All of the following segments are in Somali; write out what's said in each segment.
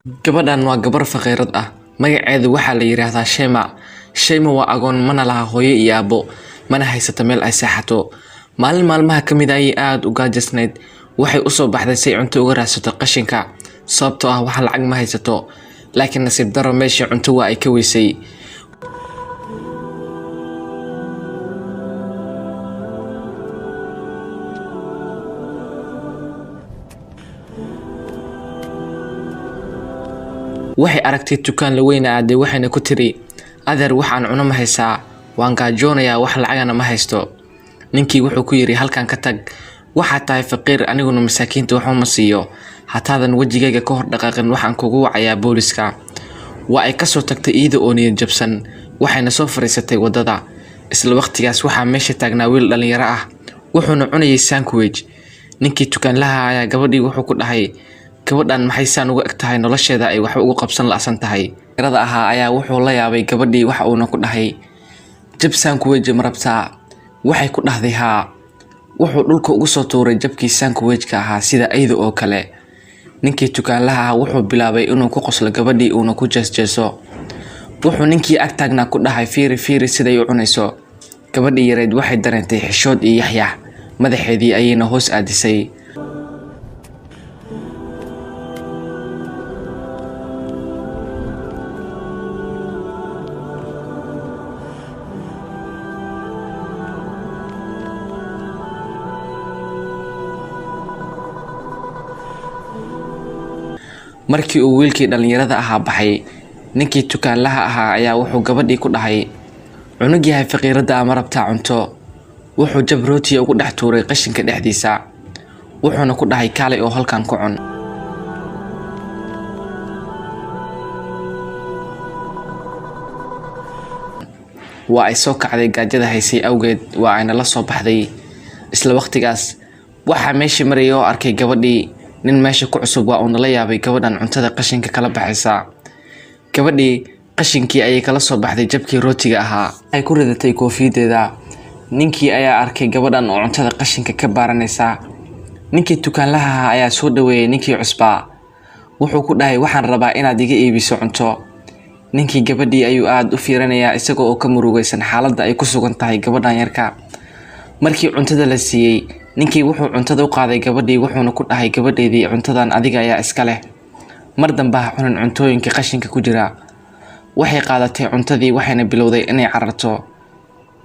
Gabadhan waa gabar faqiirad ah. Magaceedu waxaa la yiraahdaa Shema. Shema waa agoon mana laha hooyo iyo aabbo, mana haysata meel ay seexato. Maalin maalmaha ka mid ah ayay aad u gaajasnayd. Waxay u soo baxday si ay cunto uga raadsato qashinka, sababtoo ah wax lacag ma haysato. Laakiin nasiib darro meeshii cunto waa ay ka weysay. waxay aragtay dukaan la weyn aaday waxayna ku tiri adeer waxaan cuno ma haysaa, waan gaajoonayaa, wax lacagana ma haysto. Ninkii wuxuu ku yiri halkan ka tag, waxaad tahay faqiir, aniguna masaakiinta waxba ma siiyo. Hataadan wajigayga ka hor dhaqaaqin waxaan kugu wacayaa booliska. Waa ay ka soo tagtay iyada oo niyad jabsan, waxayna soo fariisatay wadada. Isla waqtigaas waxaa meesha taagnaa wiil dhalinyaro ah, wuxuuna cunayay sandwich. Ninkii dukaanlaha ayaa gabadhii wuxuu ku dhahay, gabadhan maxay saan uga eg tahay, nolosheeda ay wax ugu qabsan la'san tahay. Yarada ahaa ayaa wuxuu la yaabay gabadhii, waxa uuna ku dhahay, jab sandwich ma rabtaa? Waxay ku dhahday haa. Wuxuu dhulka ugu soo tuuray jabkii sandwich-ka ahaa sida ayda oo kale. Ninkii dukaanlaha ah wuxuu bilaabay inuu ku qoslo gabadhii uuna ku jeesjeeso. Wuxuu ninkii ag taagnaa ku dhahay fiiri siday u cunayso. Gabadhii yareed waxay dareentay xishood iyo yaxyax, madaxeedii ayayna hoos aadisay. Markii uu wiilkii dhalinyarada ahaa baxay, ninkii dukaanlaha ahaa ayaa wuxuu gabadhii ku dhahay, cunug yahay faqiirada ma rabtaa cunto? Wuxuu jab rooti ugu dhex tuuray qashinka dhexdiisa, wuxuuna ku dhahay kaalay oo halkan ku cun. Waa ay soo kacday gaajada haysay awgeed, waa ayna la soo baxday. Isla waqtigaas waxaa meeshii marayay oo arkay gabadhii. nin meesha ku cusub waa uu la yaabay gabadhan cuntada qashinka kala baxaysa. Gabadhii qashinkii ayay kala soo baxday jabkii rootiga ahaa, ay ku ridatay koofiyadeeda. Ninkii ayaa arkay gabadhan oo cuntada qashinka ka baaranaysa. Ninkii dukaanlaha ahaa ayaa soo dhaweeyay ninkii cusbaa. Wuxuu ku dhahay waxaan rabaa inaad iga iibiso cunto. Ninkii gabadhii ayuu aad u fiirinayaa isagoo oo ka murugaysan xaaladda ay ku sugan tahay gabadhan yarka. Markii cuntada la siiyay, ninkii wuxuu cuntada u qaaday gabadhii wuxuuna ku dhahay gabadheedii cuntadan adiga ayaa iska leh. Mar dambe ha cunin cuntooyinka qashinka ku jira. Waxay qaadatay cuntadii waxayna bilowday inay cararto.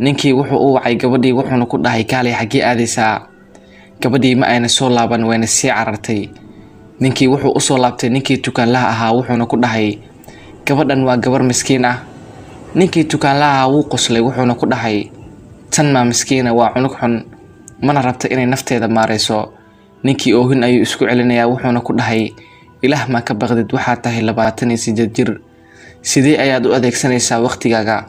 Ninkii wuxuu u wacay gabadhii wuxuuna ku dhahay kaalay xaggee aadaysaa? Gabadhii ma ayna soo laaban wayna sii carartay. Ninkii wuxuu u soo laabtay ninkii dukaanlaha ahaa wuxuuna ku dhahay, gabadhan waa gabar miskiin ah. Ninkii dukaanlaha wuu qoslay wuxuuna ku dhahay, tan ma miskiina, waa cunug xun, mana rabta inay nafteeda maarayso. Ninkii oohin ayuu isku celinayaa wuxuuna ku dhahay, ilaah ma ka baqdid, waxaad tahay 28 jir, sidee ayaad u adeegsanaysaa waqtigaaga?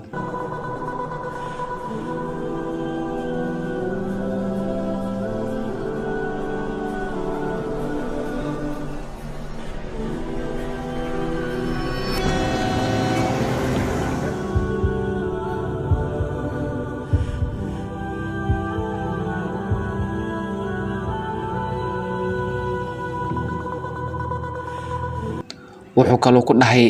Wuxuu kaloo ku dhahay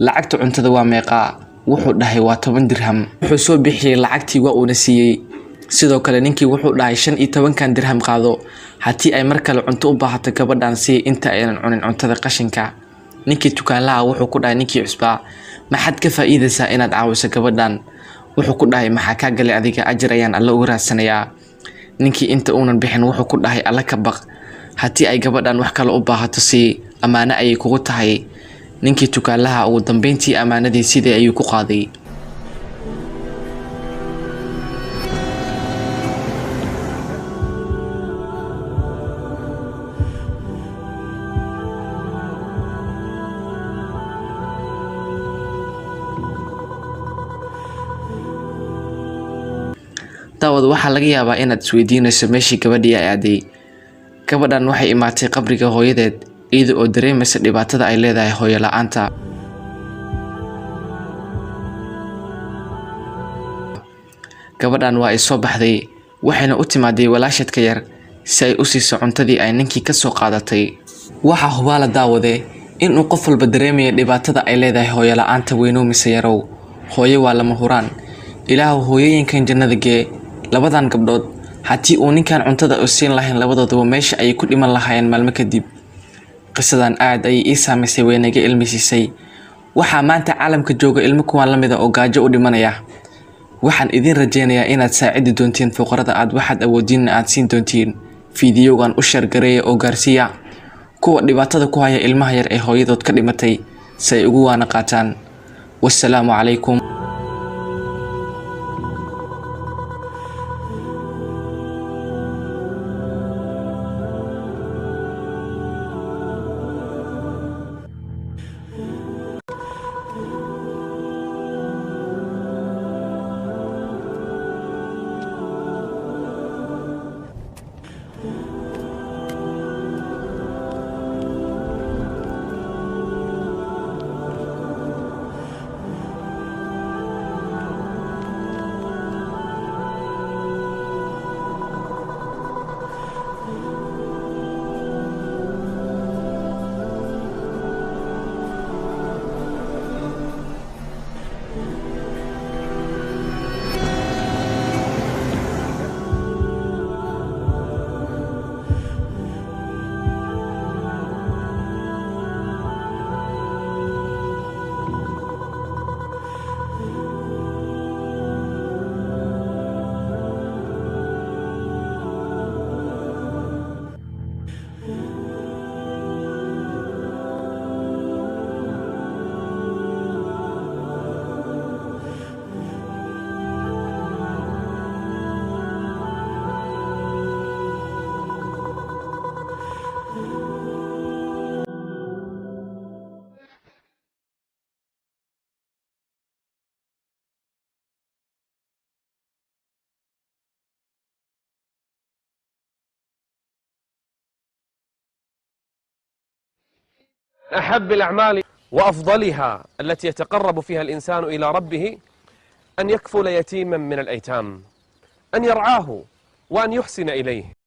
lacagta cuntada waa meeqa? Wuxuu dhahay waa 10 dirham. Wuxuu soo bixiyay lacagtii waa uuna siiyay. Sidoo kale ninkii wuxuu dhahay 15 dirham qaado, haddii ay mar kale cunto u baahato gabadhan si inta aynan cunin cuntada qashinka. Ninkii dukaanlaha wuxuu ku dhahay ninkii cusbaa, maxaad ka faa'iidaysaa inaad caawiso gabadhan? Wuxuu ku dhahay maxaa ka galay adiga, ajar ayaan alla uga raadsanayaa. Ninkii inta uunan bixin wuxuu ku dhahay alla ka baq, haddii ay gabadhan wax kale u baahato si amaana ayay kugu tahay. Ninkii dukaanlaha ugu dambeyntii amaanadii sidii ayuu ku qaaday. Daawad waxaa laga yaabaa inaad isweydiinayso meeshii gabadhii ay aaday. Gabadhan waxay imaatay qabriga hooyadeed iyada oo dareemaysa dhibaatada ay leedahay hooyo la'aanta. Gabadhan waa ay soo baxday, waxayna u timaaday walaashadka yar si ay u siiso cuntadii ay ninkii ka soo qaadatay. Waxaa hubaala daawade inuu qof walba dareemayo dhibaatada ay leedahay hooyo la'aanta weynoo mise yarow. Hooyo waa lama huraan. Ilaahu hooyooyinkan jannada gee. Labadan gabdhood haddii uu ninkan cuntada u siin lahayn labadooduba meesha ay ku dhiman lahaayeen maalmo kadib. qisadan aad ay ii saamaysay weynaga ilmisiisay. waxaa maanta caalamka jooga ilmo kuwaan la mid ah oo gaajo u dhimanaya. waxaan idin rajeynayaa inaad saacidi doontiin fuqarada aad waxaad awoodiin aad siin doontiin. fiidiyogan u share gareeya oo gaarsiiya kuwa dhibaatada ku haya ilmaha yar ee hooyadood ka dhimatay si ay ugu waana qaataan. wassalaamu calaykum. أحب الأعمال وأفضلها التي يتقرب فيها الإنسان إلى ربه أن يكفل يتيما من الأيتام، أن يرعاه وأن يحسن إليه.